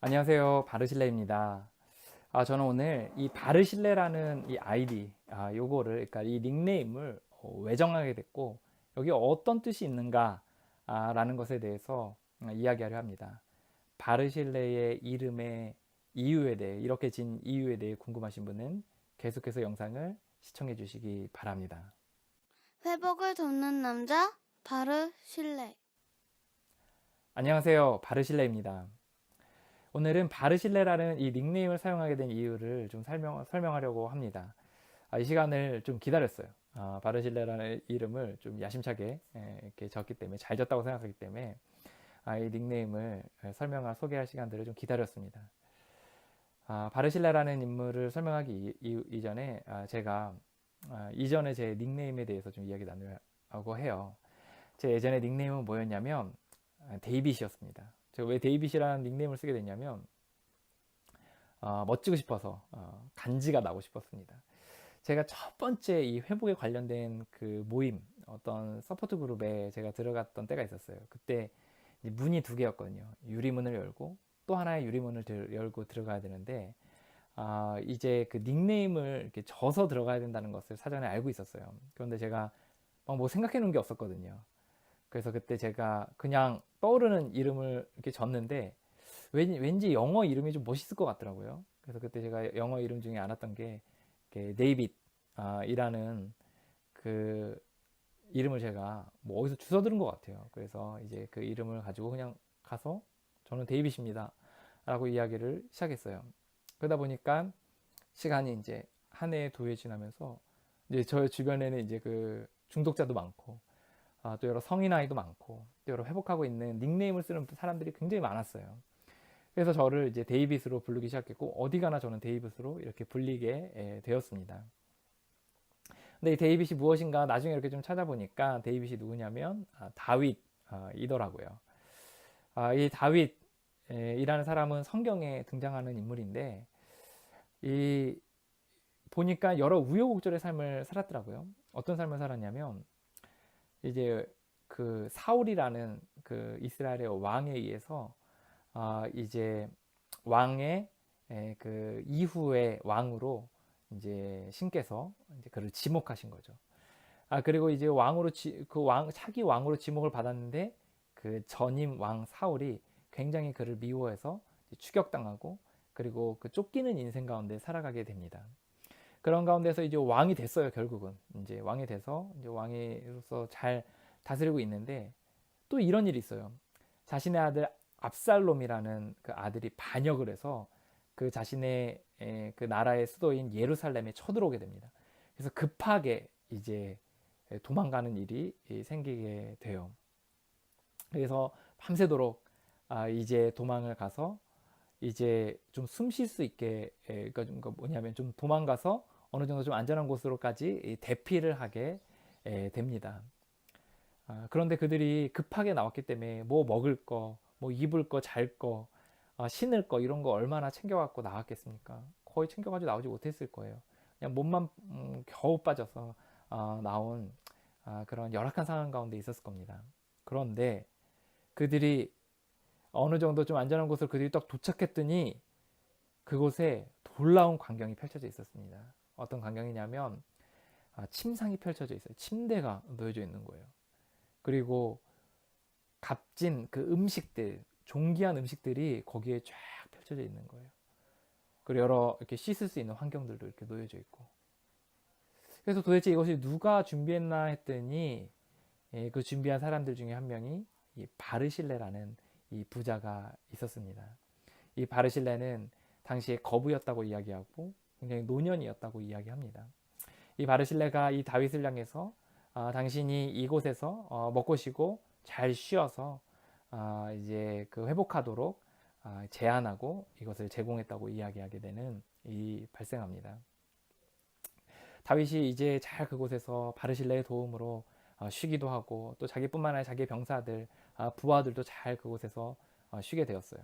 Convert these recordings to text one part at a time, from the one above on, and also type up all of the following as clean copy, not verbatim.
안녕하세요. 바르실레입니다. 저는 오늘 이 바르실레라는 이 아이디, 요거를, 그러니까 이 닉네임을 왜 정하게 됐고, 여기 어떤 뜻이 있는가, 라는 것에 대해서 이야기하려 합니다. 바르실레의 이름의 이유에 대해, 이렇게 진 이유에 대해 궁금하신 분은 계속해서 영상을 시청해 주시기 바랍니다. 회복을 돕는 남자 바르실레. 안녕하세요. 바르실레입니다. 오늘은 바르실레라는 이 닉네임을 사용하게 된 이유를 좀 설명하려고 합니다. 이 시간을 좀 기다렸어요. 바르실레라는 이름을 좀 야심차게 이렇게 적기 때문에 잘 졌다고 생각하기 때문에 이 닉네임을 소개할 시간들을 좀 기다렸습니다. 바르실레라는 인물을 설명하기 이전에 제가 이전에 제 닉네임에 대해서 좀 이야기 나누려고 해요. 제 예전에 닉네임은 뭐였냐면 데이빗이었습니다. 제가 왜 데이빗이라는 닉네임을 쓰게 됐냐면 멋지고 싶어서 간지가 나고 싶었습니다. 제가 첫 번째 이 회복에 관련된 그 모임, 어떤 서포트 그룹에 제가 들어갔던 때가 있었어요. 그때 문이 두 개였거든요. 유리문을 열고 또 하나의 유리문을 열고 들어가야 되는데 이제 그 닉네임을 이렇게 져서 들어가야 된다는 것을 사전에 알고 있었어요. 그런데 제가 막 뭐 생각해 놓은 게 없었거든요. 그래서 그때 제가 그냥 떠오르는 이름을 이렇게 졌는데 왠지 영어 이름이 좀 멋있을 것 같더라고요. 그래서 그때 제가 영어 이름 중에 알았던 게 데이빗 이라는 그 이름을 제가 뭐 어디서 주워 들은 것 같아요. 그래서 이제 그 이름을 가지고 그냥 가서 저는 데이빗입니다 라고 이야기를 시작했어요. 그러다 보니까 시간이 이제 한 해, 두 해 지나면서 이제 저 주변에는 이제 그 중독자도 많고 또 여러 성인 아이도 많고 또 여러 회복하고 있는 닉네임을 쓰는 사람들이 굉장히 많았어요. 그래서 저를 이제 데이빗으로 부르기 시작했고 어디 가나 저는 데이빗으로 이렇게 불리게 되었습니다. 근데 이 데이빗이 무엇인가 나중에 이렇게 좀 찾아보니까 데이빗이 누구냐면 다윗이더라고요. 이 다윗이라는 사람은 성경에 등장하는 인물인데 이 보니까 여러 우여곡절의 삶을 살았더라고요. 어떤 삶을 살았냐면 이제 그 사울이라는 그 이스라엘의 왕에 의해서 이제 왕의 그 이후의 왕으로 이제 신께서 이제 그를 지목하신 거죠. 그리고 이제 차기 왕으로 지목을 받았는데 그 전임 왕 사울이 굉장히 그를 미워해서 추격당하고 그리고 그 쫓기는 인생 가운데 살아가게 됩니다. 그런 가운데서 이제 왕이 됐어요. 결국은 이제 왕이 돼서 이제 왕으로서 잘 다스리고 있는데 또 이런 일이 있어요. 자신의 아들 압살롬이라는 그 아들이 반역을 해서 그 자신의 그 나라의 수도인 예루살렘에 쳐들어오게 됩니다. 그래서 급하게 이제 도망가는 일이 생기게 돼요. 그래서 밤새도록 이제 도망을 가서 이제 좀 숨 쉴 수 있게 그러니까 뭐냐면 좀 도망가서 어느 정도 좀 안전한 곳으로까지 대피를 하게 됩니다. 그런데 그들이 급하게 나왔기 때문에 뭐 먹을 거, 뭐 입을 거, 잘 거, 신을 거 이런 거 얼마나 챙겨갖고 나왔겠습니까? 거의 챙겨가지고 나오지 못했을 거예요. 그냥 몸만 겨우 빠져서 나온 그런 열악한 상황 가운데 있었을 겁니다. 그런데 그들이 어느 정도 좀 안전한 곳으로 그들이 딱 도착했더니 그곳에 놀라운 광경이 펼쳐져 있었습니다. 어떤 광경이냐면 침상이 펼쳐져 있어요. 침대가 놓여져 있는 거예요. 그리고 값진 그 음식들, 존귀한 음식들이 거기에 쫙 펼쳐져 있는 거예요. 그리고 여러 이렇게 씻을 수 있는 환경들도 이렇게 놓여져 있고. 그래서 도대체 이것이 누가 준비했나 했더니 그 준비한 사람들 중에 한 명이 이 바르실레라는 이 부자가 있었습니다. 이 바르실레는 당시에 거부였다고 이야기하고 굉장히 노년이었다고 이야기합니다. 이 바르실레가 이 다윗을 향해서 당신이 이곳에서 먹고 쉬고 잘 쉬어서 이제 그 회복하도록 제안하고 이것을 제공했다고 이야기하게 되는 이 발생합니다. 다윗이 이제 잘 그곳에서 바르실레의 도움으로 쉬기도 하고 또 자기뿐만 아니라 자기의 병사들, 부하들도 잘 그곳에서 쉬게 되었어요.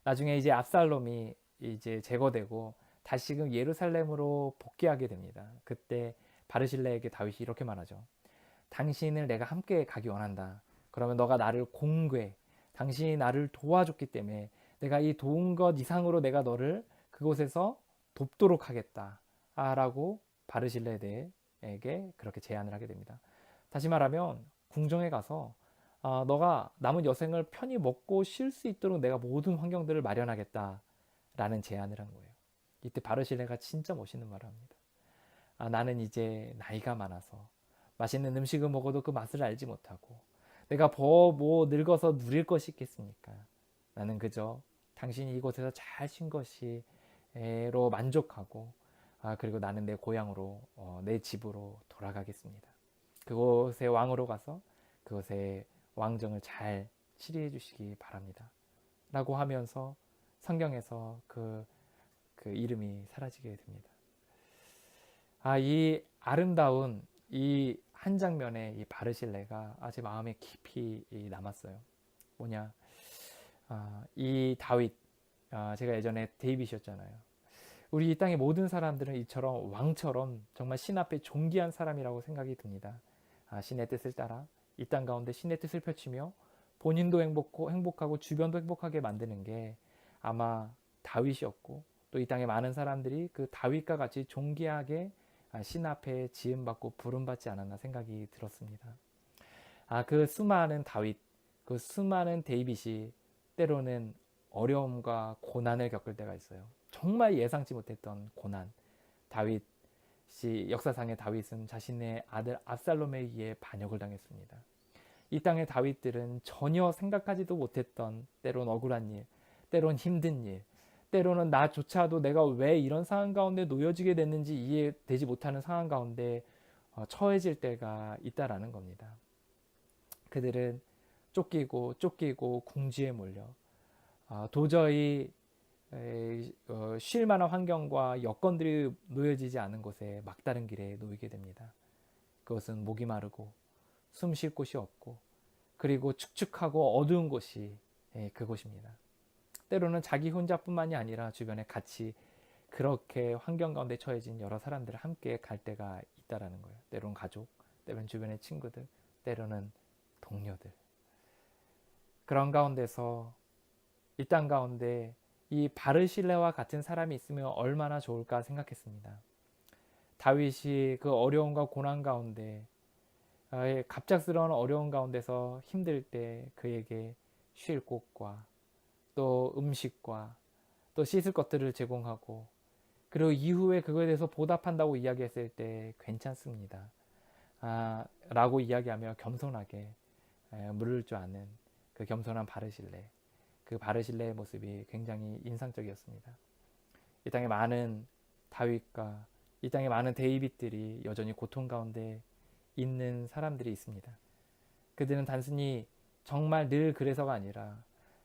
나중에 이제 압살롬이 이제 제거되고 다시금 예루살렘으로 복귀하게 됩니다. 그때 바르실레에게 다윗이 이렇게 말하죠. 당신을 내가 함께 가기 원한다. 그러면 너가 나를 공궤, 당신이 나를 도와줬기 때문에 내가 이 도운 것 이상으로 내가 너를 그곳에서 돕도록 하겠다 라고 바르실레에게 그렇게 제안을 하게 됩니다. 다시 말하면 궁정에 가서 너가 남은 여생을 편히 먹고 쉴 수 있도록 내가 모든 환경들을 마련하겠다 라는 제안을 한 거예요. 이때 바르실레가 진짜 멋있는 말을 합니다. 나는 이제 나이가 많아서 맛있는 음식을 먹어도 그 맛을 알지 못하고 내가 뭐 늙어서 누릴 것이 있겠습니까? 나는 그저 당신이 이곳에서 잘 쉰 것이로 만족하고 그리고 나는 내 고향으로 내 집으로 돌아가겠습니다. 그곳의 왕으로 가서 그곳의 왕정을 잘 치리해 주시기 바랍니다. 라고 하면서 성경에서 그 이름이 사라지게 됩니다. 이 아름다운 이 한 장면의 이 바르실레가 제 마음에 깊이 남았어요. 뭐냐? 이 다윗, 제가 예전에 데이빗이었잖아요. 우리 이 땅의 모든 사람들은 이처럼 왕처럼 정말 신 앞에 존귀한 사람이라고 생각이 듭니다. 신의 뜻을 따라 이 땅 가운데 신의 뜻을 펼치며 본인도 행복하고 주변도 행복하게 만드는 게 아마 다윗이었고 또 이 땅의 많은 사람들이 그 다윗과 같이 존귀하게 신 앞에 지음받고 부름받지 않았나 생각이 들었습니다. 그 수많은 다윗, 그 수많은 데이빗이 때로는 어려움과 고난을 겪을 때가 있어요. 정말 예상치 못했던 고난. 역사상의 다윗은 자신의 아들 압살롬에 의해 반역을 당했습니다. 이 땅의 다윗들은 전혀 생각하지도 못했던 때론 억울한 일, 때론 힘든 일, 때로는 나조차도 내가 왜 이런 상황 가운데 놓여지게 됐는지 이해되지 못하는 상황 가운데 처해질 때가 있다라는 겁니다. 그들은 쫓기고 궁지에 몰려 도저히 쉴 만한 환경과 여건들이 놓여지지 않은 곳에 막다른 길에 놓이게 됩니다. 그것은 목이 마르고 숨 쉴 곳이 없고 그리고 축축하고 어두운 곳이 그곳입니다. 때로는 자기 혼자뿐만이 아니라 주변에 같이 그렇게 환경 가운데 처해진 여러 사람들을 함께 갈 때가 있다라는 거예요. 때로는 가족, 때로는 주변의 친구들, 때로는 동료들. 그런 가운데서 이 땅 가운데 이 바르실레와 같은 사람이 있으면 얼마나 좋을까 생각했습니다. 다윗이 그 어려움과 고난 가운데 갑작스러운 어려운 가운데서 힘들 때 그에게 쉴 곳과 또 음식과 또 씻을 것들을 제공하고 그리고 이후에 그거에 대해서 보답한다고 이야기했을 때 괜찮습니다. 라고 이야기하며 겸손하게 물을 줄 아는 그 겸손한 바르실레, 그 바르실레의 모습이 굉장히 인상적이었습니다. 이 땅에 많은 다윗과 이 땅에 많은 데이빗들이 여전히 고통 가운데 있는 사람들이 있습니다. 그들은 단순히 정말 늘 그래서가 아니라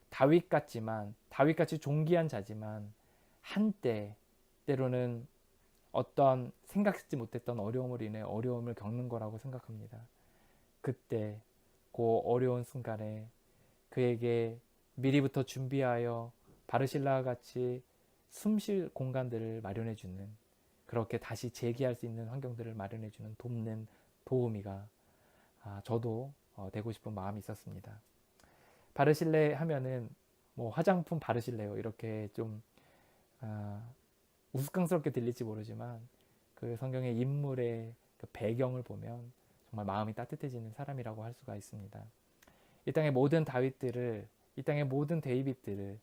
다윗같이 존귀한 자지만 한때 때로는 어떤 생각지 못했던 어려움으로 인해 어려움을 겪는 거라고 생각합니다. 그때 그 어려운 순간에 그에게 미리부터 준비하여 바르실라와 같이 숨쉴 공간들을 마련해주는 그렇게 다시 재기할 수 있는 환경들을 마련해주는 돕는 도우미가 저도 되고 싶은 마음이 있었습니다. 바르실레 하면은 뭐 화장품 바르실레요 이렇게 좀 우스꽝스럽게 들릴지 모르지만 그 성경의 인물의 그 배경을 보면 정말 마음이 따뜻해지는 사람이라고 할 수가 있습니다. 이 땅의 모든 다윗들을, 이 땅의 모든 데이빗들을,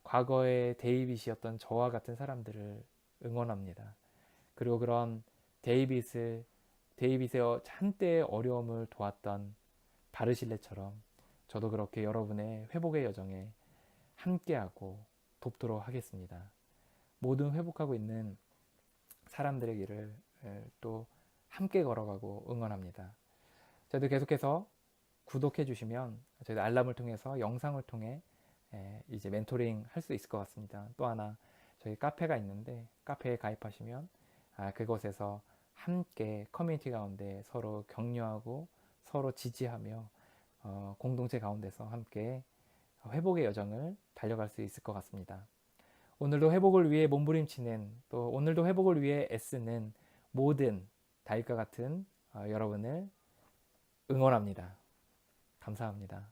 과거의 데이빗이었던 저와 같은 사람들을 응원합니다. 그리고 그런 데이빗의 한때의 어려움을 도왔던 바르실레처럼 저도 그렇게 여러분의 회복의 여정에 함께하고 돕도록 하겠습니다. 모든 회복하고 있는 사람들의 길을 또 함께 걸어가고 응원합니다. 저희도 계속해서 구독해 주시면 저희도 알람을 통해서 영상을 통해 이제 멘토링 할 수 있을 것 같습니다. 또 하나 저희 카페가 있는데 카페에 가입하시면 그곳에서 함께 커뮤니티 가운데 서로 격려하고 서로 지지하며 공동체 가운데서 함께 회복의 여정을 달려갈 수 있을 것 같습니다. 오늘도 회복을 위해 몸부림치는 또 오늘도 회복을 위해 애쓰는 모든 다윗과 같은 여러분을 응원합니다. 감사합니다.